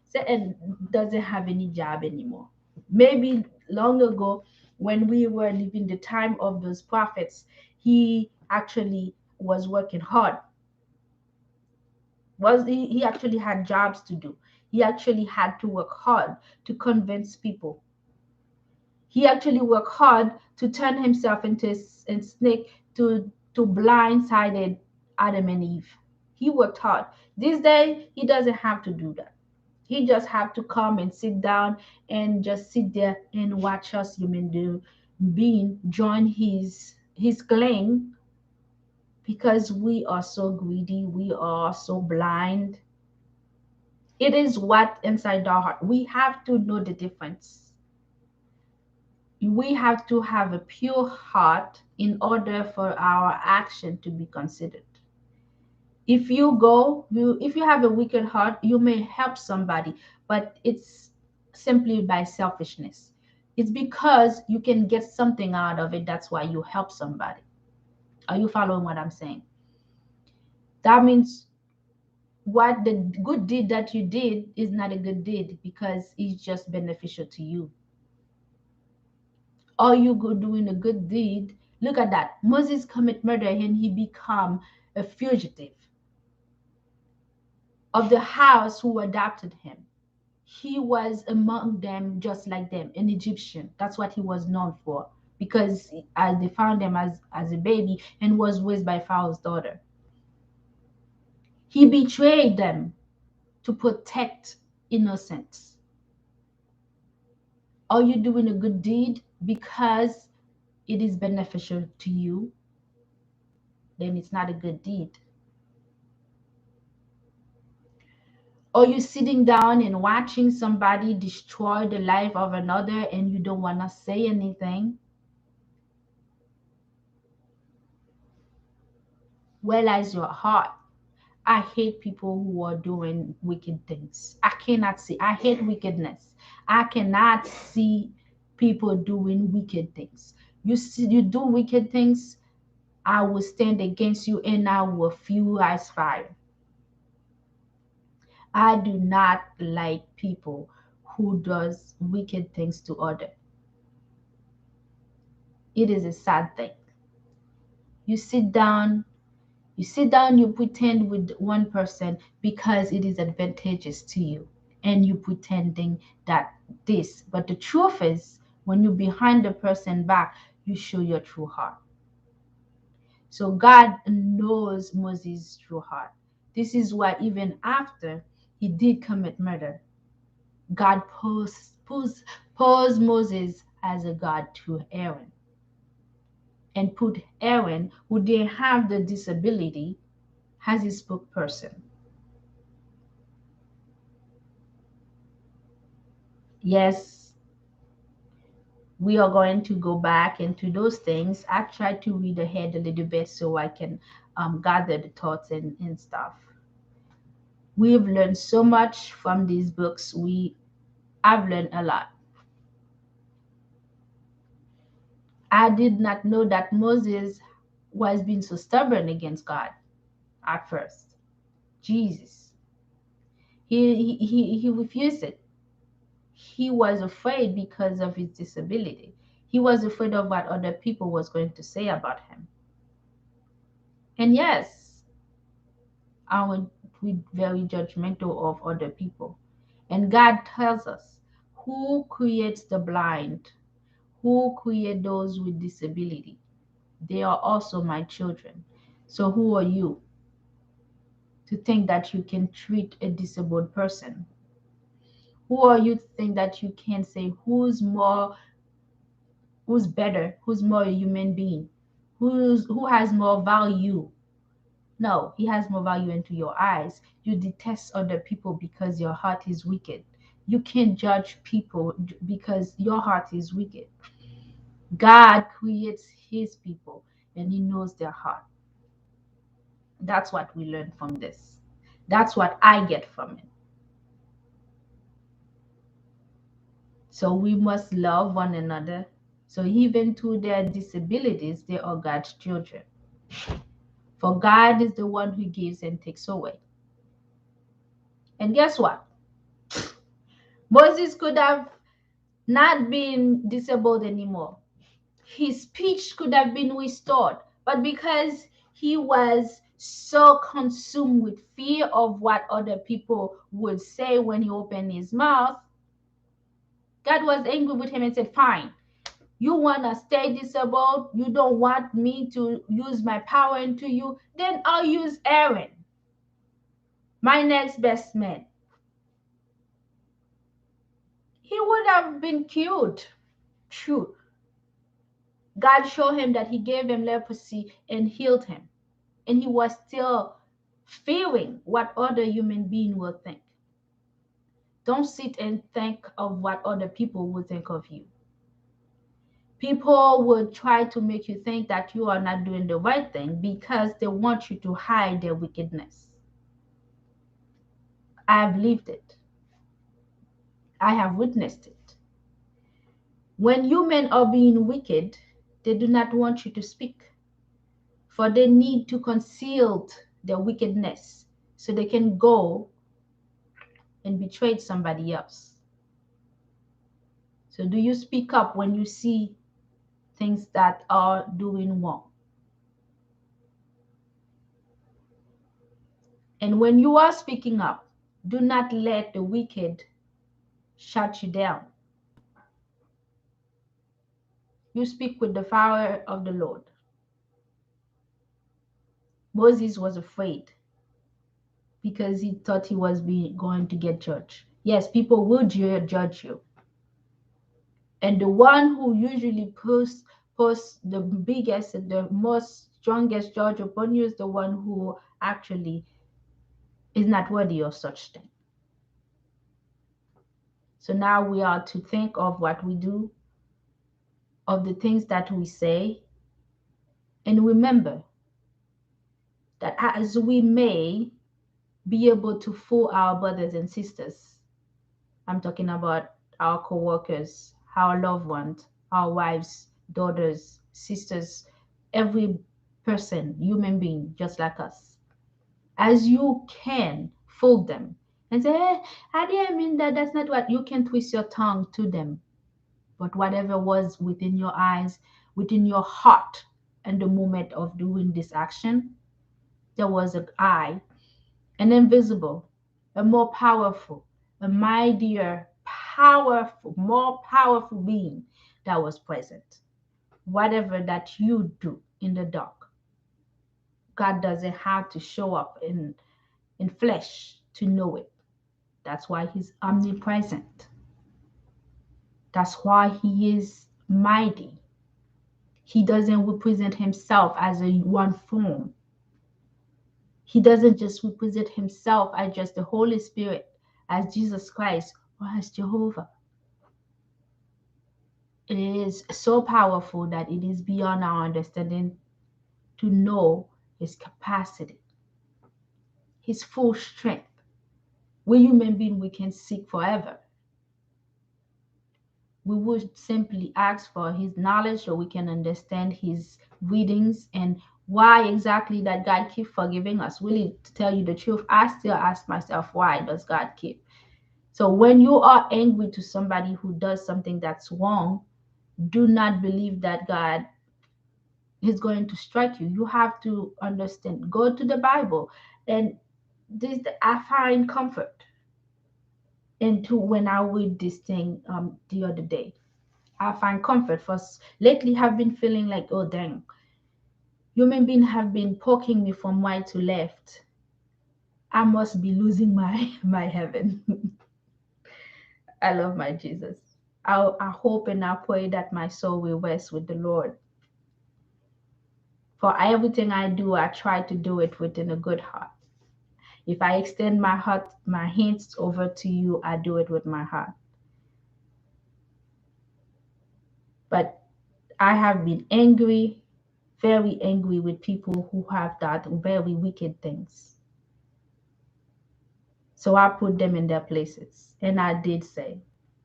Satan doesn't have any job anymore. Maybe long ago, when we were living the time of those prophets, he actually was working hard. He actually had jobs to do. He actually had to work hard to convince people. He actually worked hard to turn himself into a snake to blindsided Adam and Eve. He worked hard. This day he doesn't have to do that. He just have to come and sit down and just sit there and watch us being join his claim because we are so greedy, we are so blind. It is what inside our heart. We have to know the difference. We have to have a pure heart in order for our action to be considered. If you have a wicked heart, you may help somebody, but it's simply by selfishness. It's because you can get something out of it. That's why you help somebody. Are you following what I'm saying? That means what the good deed that you did is not a good deed because it's just beneficial to you. Or you go doing a good deed. Look at that. Moses commit murder and he become a fugitive of the house who adopted him. He was among them just like them, an Egyptian. That's what he was known for because as they found him as a baby and was raised by Pharaoh's daughter. He betrayed them to protect innocence. Are you doing a good deed because it is beneficial to you? Then it's not a good deed. Are you sitting down and watching somebody destroy the life of another and you don't want to say anything? Realize your heart. I hate people who are doing wicked things. I cannot see. I hate wickedness. I cannot see people doing wicked things. You see, you do wicked things, I will stand against you and I will fuel as fire. I do not like people who does wicked things to others. It is a sad thing. You sit down, you pretend with one person because it is advantageous to you, and you pretending that this. But the truth is, when you behind the person back, you show your true heart. So God knows Moses' true heart. This is why even after he did commit murder, God posed Moses as a God to Aaron and put Aaron, who didn't have the disability, as his spokesperson. Yes, we are going to go back into those things. I try to read ahead a little bit so I can gather the thoughts and stuff. We've learned so much from these books. I've learned a lot. I did not know that Moses was being so stubborn against God at first. Jesus. He refused it. He was afraid because of his disability. He was afraid of what other people was going to say about him. And yes, I would be very judgmental of other people. And God tells us, who creates the blind? Who create those with disability? They are also my children. So who are you to think that you can treat a disabled person? Who are you to think that you can say who's better, who's more a human being, who has more value? No, he has more value into your eyes. You detest other people because your heart is wicked. You can't judge people because your heart is wicked. God creates his people and he knows their heart. That's what we learn from this. That's what I get from it. So we must love one another. So even through their disabilities, they are God's children. For God is the one who gives and takes away. And guess what? Moses could have not been disabled anymore. His speech could have been restored. But because he was so consumed with fear of what other people would say when he opened his mouth, God was angry with him and said, fine, you want to stay disabled, you don't want me to use my power into you, then I'll use Aaron, my next best man. He would have been killed. True. God showed him that he gave him leprosy and healed him. And he was still fearing what other human being will think. Don't sit and think of what other people will think of you. People will try to make you think that you are not doing the right thing because they want you to hide their wickedness. I've lived it. I have witnessed it. When human are being wicked, they do not want you to speak, for they need to conceal their wickedness so they can go and betray somebody else. So do you speak up when you see things that are doing wrong? And when you are speaking up, do not let the wicked shut you down. You speak with the power of the Lord. Moses was afraid because he thought he was going to get judged. Yes, people will judge you. And the one who usually posts the biggest and the most strongest judge upon you is the one who actually is not worthy of such thing. So now we are to think of what we do, of the things that we say, and remember that as we may be able to fool our brothers and sisters. I'm talking about our co-workers, our loved ones, our wives, daughters, sisters, every person, human being, just like us. As you can fool them and say, hey, I didn't mean that. That's not what you can twist your tongue to them. But whatever was within your eyes, within your heart, in the moment of doing this action, there was an eye, an invisible, a more powerful, a mightier, powerful, more powerful being that was present. Whatever that you do in the dark, God doesn't have to show up in flesh to know it. That's why He's omnipresent. That's why He is mighty. He doesn't represent Himself as a one form. He doesn't just represent Himself as just the Holy Spirit, as Jesus Christ, or as Jehovah. It is so powerful that it is beyond our understanding to know His capacity, His full strength. We human beings, we can seek forever. We would simply ask for His knowledge so we can understand His readings and why exactly that God keep forgiving us. Really, to tell you the truth, I still ask myself, why does God keep? So when you are angry to somebody who does something that's wrong, do not believe that God is going to strike you. You have to understand. Go to the Bible, and this I find comfort into when I read this thing the other day. I find comfort for lately. Have been feeling like, oh dang, human beings have been poking me from right to left. I must be losing my my heaven. I love my Jesus. I hope and I pray that my soul will rest with the Lord. For everything I do, I try to do it within a good heart. If I extend my heart, my hands over to you, I do it with my heart. But I have been angry, very angry with people who have done very wicked things. So I put them in their places. And I did say,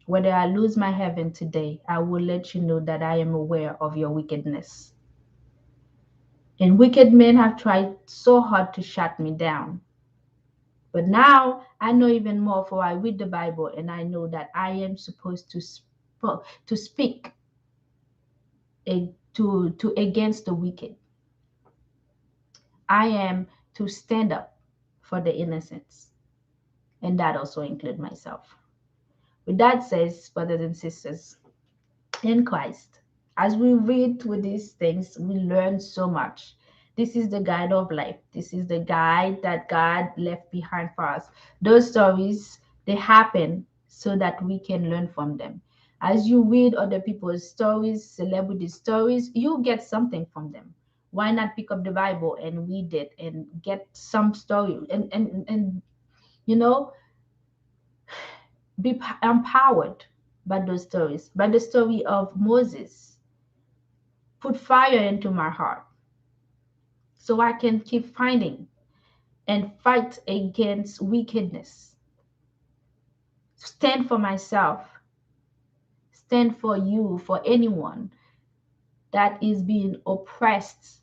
whether I lose my heaven today, I will let you know that I am aware of your wickedness. And wicked men have tried so hard to shut me down. But now I know even more, for I read the Bible and I know that I am supposed to speak to against the wicked. I am to stand up for the innocents, and that also includes myself. With that says, brothers and sisters in Christ, as we read through these things, we learn so much. This is the guide of life. This is the guide that God left behind for us. Those stories, they happen so that we can learn from them. As you read other people's stories, celebrity stories, you get something from them. Why not pick up the Bible and read it and get some story and you know, be empowered by those stories, by the story of Moses. Put fire into my heart so I can keep fighting and fight against wickedness. Stand for myself, stand for you, for anyone that is being oppressed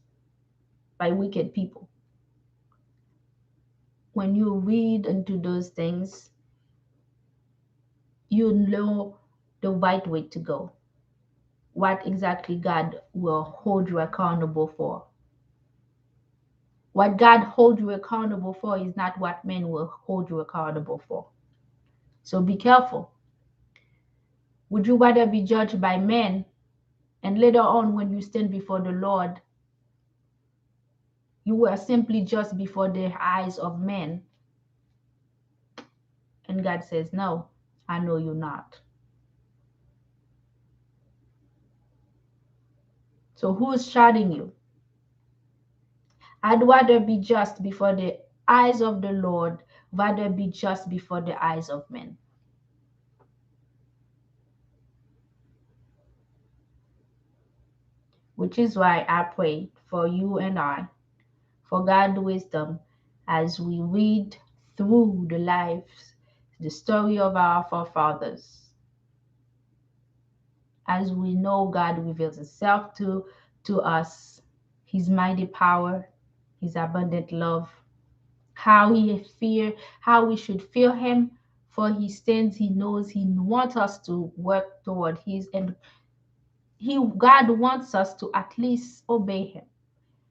by wicked people. When you read into those things, you know the right way to go, what exactly God will hold you accountable for. What God holds you accountable for is not what men will hold you accountable for. So be careful. Would you rather be judged by men, and later on when you stand before the Lord, you were simply just before the eyes of men? And God says, no, I know you're not. So who's shouting you? I'd rather be just before the eyes of the Lord, rather be just before the eyes of men. Which is why I pray for you and I, for God's wisdom as we read through the lives, the story of our forefathers. As we know, God reveals Himself to us, His mighty power, His abundant love, how how we should fear Him, for He stands, He knows, He wants us to work toward His, and God wants us to at least obey Him.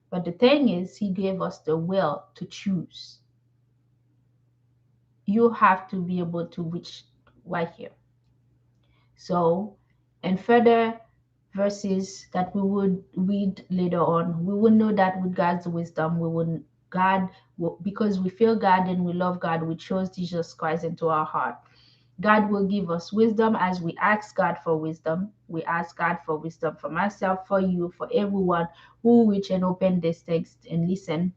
But the thing is, He gave us the will to choose. You have to be able to reach right here. So, and further verses that we would read later on, we will know that with God's wisdom, we will because we feel God and we love God, we chose Jesus Christ into our heart. God will give us wisdom as we ask God for wisdom. We ask God for wisdom for myself, for you, for everyone who reach and open this text and listen.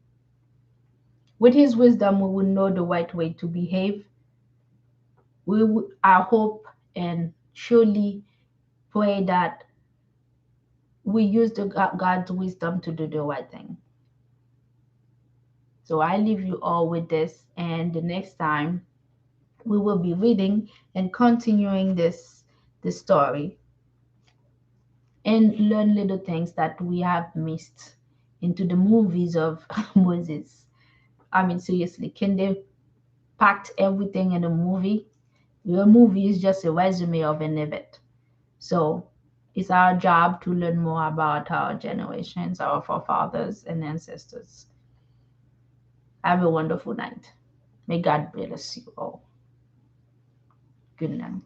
With His wisdom, we will know the right way to behave. I hope and surely pray that we use God's wisdom to do the right thing. So I leave you all with this, and the next time we will be reading and continuing this story and learn little things that we have missed into the movies of Moses. I mean, seriously, can they packed everything in a movie? Your movie is just a resume of an event. So it's our job to learn more about our generations, our forefathers and ancestors. Have a wonderful night. May God bless you all. Good night.